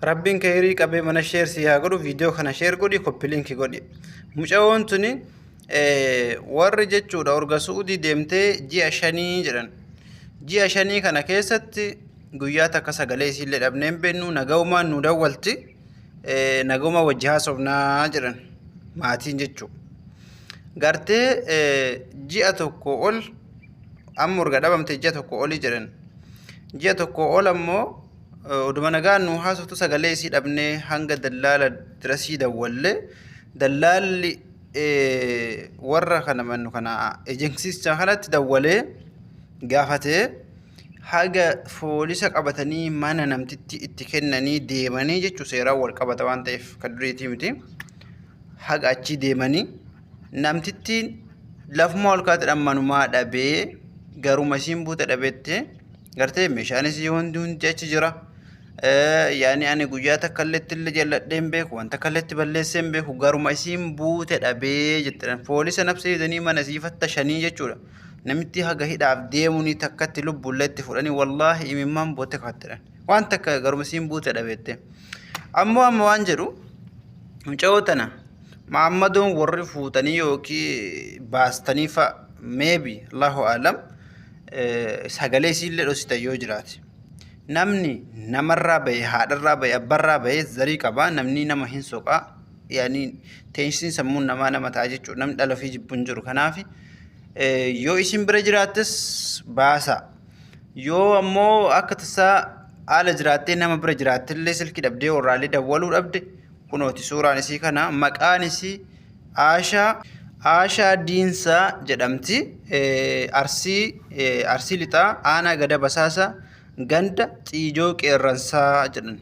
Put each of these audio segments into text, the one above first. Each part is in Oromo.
Rabbiin kayrii qabee mana sheer si haa godhu viidiyoo kana sheer godhi koppi linkii godhi. Mucawwan tuni warri jechuudha orga Suudii deemtee ji'a 5 jedhan. Ji'a 5 kana keessatti guyyaa takka sagalee isiillee dhabneen beennu nagaumaan nu dawwalti. Naguma wajji haasofnaa jedhan maatiin jechuudha. Gartee ji'a tokko ol amma urga dhabamte ji'a tokko oli jedhan. Ji'a tokko ol ammoo oduma nagaan nu haasoftu sagalee isii dhabnee hanga dallaala dirasii dawwalle dallaalli warra kana mannu kana ejensiisa kanatti dawwalee gaafatee haga foolisa qabatanii mana namtitti itti kennanii deemanii jechuu seeraan wal qabata waan ta'eef kan duriitii miti. Haga achi deemanii namtittiin lafuma ol kaatedhaan manumaa dhabee garuma isiin buute dhabeette gartee meeshaanis hundi achi jira. Yani ani guyyaa takka illee jalladheen beeku wanta kalletti balleesseen beeku garuma isiin buute dhabee jettan foolisa nabsa yedanii mana isii fattashanii jechuudha. Namitti haga hidhaaf deemuni takkatti lubbulleetti fudhanii wallaahi imimmaan boote kaatedhan waan takka garuma isiin buute dhabeette. Amma waan jedhu muca'oo tana Muhammadoon warri fuutanii yookiin baastanii fa maybe Allahu a'lam sagalee isiillee dhositan yoo jiraate. Namni namarraa bahe haadharraa bahe abbarraa bahe zarii qaba namni nama hin soqaa yani teensiin sammuun nama ta'a jechuudha namni dhala fi jibbuun jiru kanaaf yoo isin bira jiraattes baasa yoo ammoo akka tasaa haala jiraattee nama bira jiraattillee silkii dhabdee warraalee dawwaluu dhabde kunooti suuraan isii kana maqaan isii Aashaa Diinsaa jedhamti Arsii lixaa aanaa gada basaasa ganda xiijoo qeerransaa jedhan.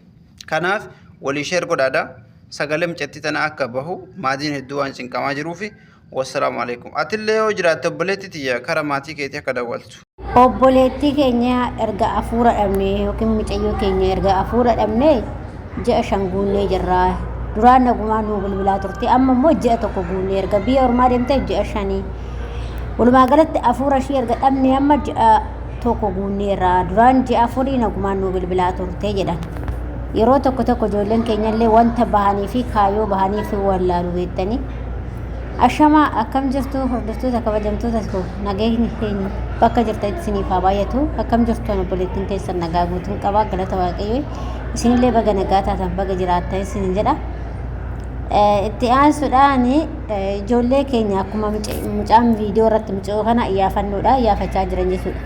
Kanaaf walii sheer godhaadha. Sagalee mucattii tana akka bahu maatiin hedduu waan cinqamaa jiruufi wassalaamu alaikum. Atillee yoo jiraatte obboleettii tiyya kara maatii keetii akka dawwaltu. Obboleettii keenya erga afuura dhabnee yookiin mucayyoo keenya erga afuura dhabnee ji'a 5 guunnee jirra. Duraan nagumaa nu bilbilaa turte amma immoo ji'a tokko guunnee erga biyya ormaa deemtee ji'a 5. Walumaa galatti afuura ishee erga dhabnee amma ji'a tokko guunneerra duraan ji'a 4 nagumaan nu bilbilaa turte jedhan. Yeroo tokko ijoolleen keenyallee wanta bahanii fi kaayoo bahanii fi wallaalu beektanii. Ashama akkam jirtu hordoftoota kabajamtoota nageenyi keenya bakka jirtanitti isiniif haa baay'atu. Akkam jirtu obboleettiin keessan nagaa guutuun qabaa galata waaqayyoo isinillee baga nagaa taatan baga jiraattan isin jedha. Itti aansuudhaan ijoollee keenya akkuma mucaan viidiyoo irratti mucoo kana iyyaafannoodha iyyaafachaa jiran jechuudha.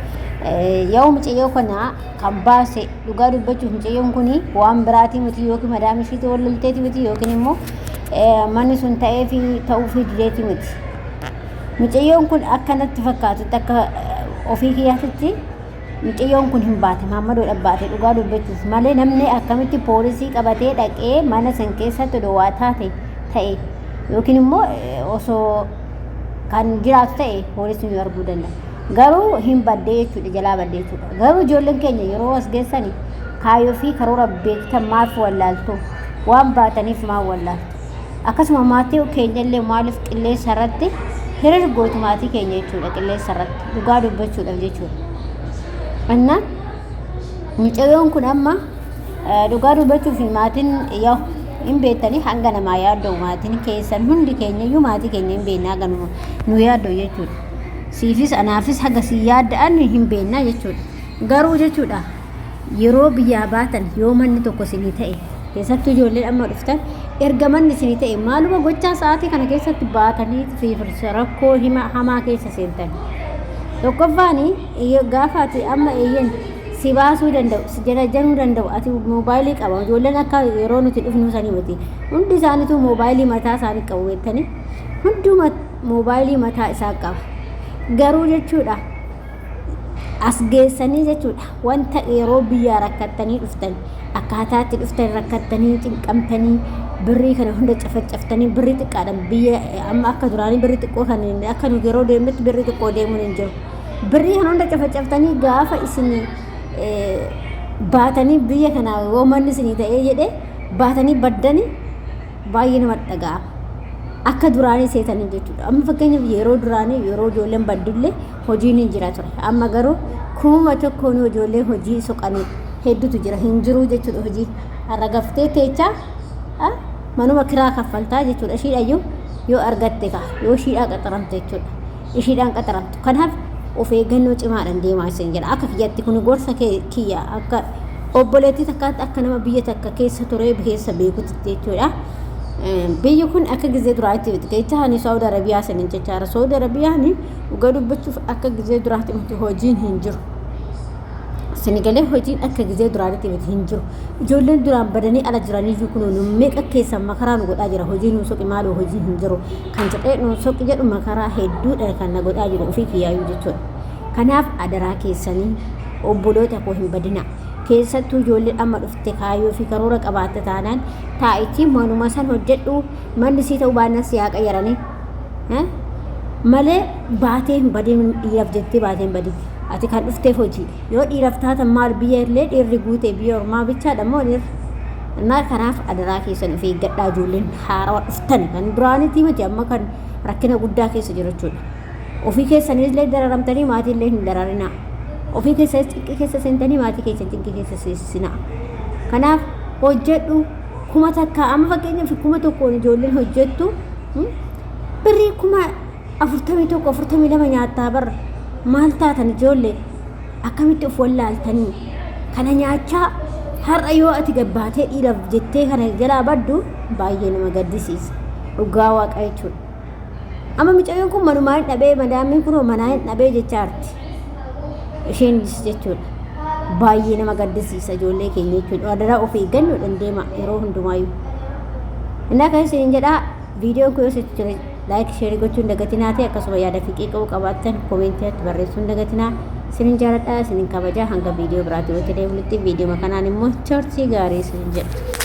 Yoo mucayyoo kana kan baase dhugaa dubbachuuf mucayyoon kuni waan biraatii miti yookiin madaamii fi wallolteetii miti yookiin immoo manni sun ta'ee fi ta'uu fi dideetii miti. Mucayyoon kun akkanatti fakkaatutti akka ofii kiyyaatitti mucayyoon kun hin baate Muhammadoodha baate dhugaa dubbachuuf malee namni akkamitti poolisii qabatee dhaqee mana san keessatti dhowwaa taate ta'e yookiin immoo osoo kan jiraatu ta'e poolisiin yoo arguu danda'a. Garuu hin baddee jechuudha jalaa baddee jechuudha. Garuu ijoolleen keenya yeroo as geessanii kaayoo fi karoora beektan maaf wallaaltu waan baataniif maaf wallaaltu. Akkasuma maatii keenya illee maaliif qilleensa irratti hiriir gootu maatii keenya jechuudha qilleensa irratti dhugaa dubbachuudhaaf jechuudha. Anna mucayyoon kun amma dhugaa dubbachuuf maatiin yoo hin beektanii hanga namaa yaaddoo maatiin keessan hundi keenya iyyuu maatii keenya hin beeknaa ganuma nu yaaddoo jechuudha. Siifis anaafis haga si yaadda'an hin beeknaa jechuudha. Garuu jechuudha yeroo biyyaa baatan yoo manni tokko isinii ta'e keessattuu ijoolleen amma dhuftan erga manni isinii ta'e maaluma gochaa sa'aatii kana keessatti baatanii fi rakkoo hamaa keessa seentan. Tokkoffaan gaafa ati amma eeyyan si baasuu danda'u si jalajanuu danda'u ati moobaayilii qaba ijoolleen akka yeroo nuti dhufnu sanii miti hundi isaaniitu moobaayilii mataa isaanii qabu beektanii hunduma moobaayilii mataa isaa qaba. Garuu jechuudha as geessanii jechuudha wanta yeroo biyyaa rakkattanii dhuftan akkaataatti dhuftan rakkattanii cinqamtanii birrii kana hunda cafacaftanii birrii xiqqaadhaan biyya amma akka duraanii birrii xiqqoo kan akka nu yeroo deemnetti birrii xiqqoo deemuun hin jiru. Birrii kana hunda cafacaftanii gaafa isin baatanii biyya kana yoo manni isinii ta'ee jedhee baatanii baddanii baay'ee nama dhaga'ama. Akka duraanii seetanii jechuudha. Amma fakkeenyaaf yeroo duraanii yeroo ijoolleen baddullee hojiin hin jira ture. Amma garuu kuma tokkoon ijoollee hojii soqanii hedduutu jira hin jiru jechuudha hojii. arragaftee teecha manuma kiraa kaffaltaa jechuudha ishiidhayyuu yoo argatte ka yoo ishiidhaan qaxaramte jechuudha ishiidhaan qaxaramtu kanaaf of eeggannoo cimaadhaan deemaa isin jedha akka kiyyatti kun gorsa kiyya akka obboleettii takkaatti akka nama biyya takka keessa turee keessa beekutti jechuudha biyyi kun akka gizee duraatti bitkeecha hani Saudi Arabiyaa sanin jechaara Saudi Arabiyaan dhugaa dubbachuuf akka gizee duraatti miti hojiin hin jiru Senegalee hojiin akka gizee duraatti miti hin jiru ijoolleen duraan badanii ala jiranii kun meeqa keessa makaraan godhaa jira hojiin nu soqi maaloo hojiin hin jiru kan jedhee nu soqi jedhu makaraa hedduudha kan na godhaa jiru ofii kiyyaayu jechuudha kanaaf adaraa keessanii obboloota koo hin badina keessattuu ijoolleen amma dhufte kaayoo fi karoora qabaatte taanaan taa'itii manuma san hojjedhu manni sii ta'uu baannaan si haa qayyaranii malee baatee hin badin dhiiraaf jettee baatee hin badin ati kan dhufteef hojii yoo dhiiraaf taatan maal biyya illee dhiirri guutee biyya ormaa bichaadha moo dhiirri kanaaf adaraa keessan of eeggadhaa ijoolleen haarawaa dhuftan kan duraanitti miti amma kan rakkina guddaa keessa jiru jechuudha ofii keessanii illee dararamtanii maatii illee hin dararinaa ofii keessa xiqqii keessa seentanii maatii keessa xiqqii keessa seessinaa kanaaf hojjedhu kuma takka amma fakkeenyaaf kuma tokkoon ijoolleen hojjettu birrii kuma 41-42 nyaattaa barra maal taatan ijoollee akkamitti of wallaaltanii kana nyaachaa har'a yoo ati gabbaatee dhiiraaf jettee kana jalaa baddu baay'ee nama gaddisiisa dhugaa waaqa jechuudha amma mucayyoon kun manumaa hin dhabee madaamiin kun manaa hin dhabee jechaarti isheen jechuudha baay'ee nama gaddisiisa ijoollee keenya jechuudha adaraa of eeggannoodhaan deema yeroo hundumaayyuu innaa kan isin jedhaa viidiyoon kun yoo sitti ture laayik sheerii gochuun dagatinaa ta'e akkasuma yaada fi qiiqa'uu qabaattan koomeentiitti barreessuun dagatinaa isinin jaaladhaa isinin kabajaa hanga viidiyoo biraatti yoo ta'e viidiyoo kanaan immoo chortii gaarii isin jedha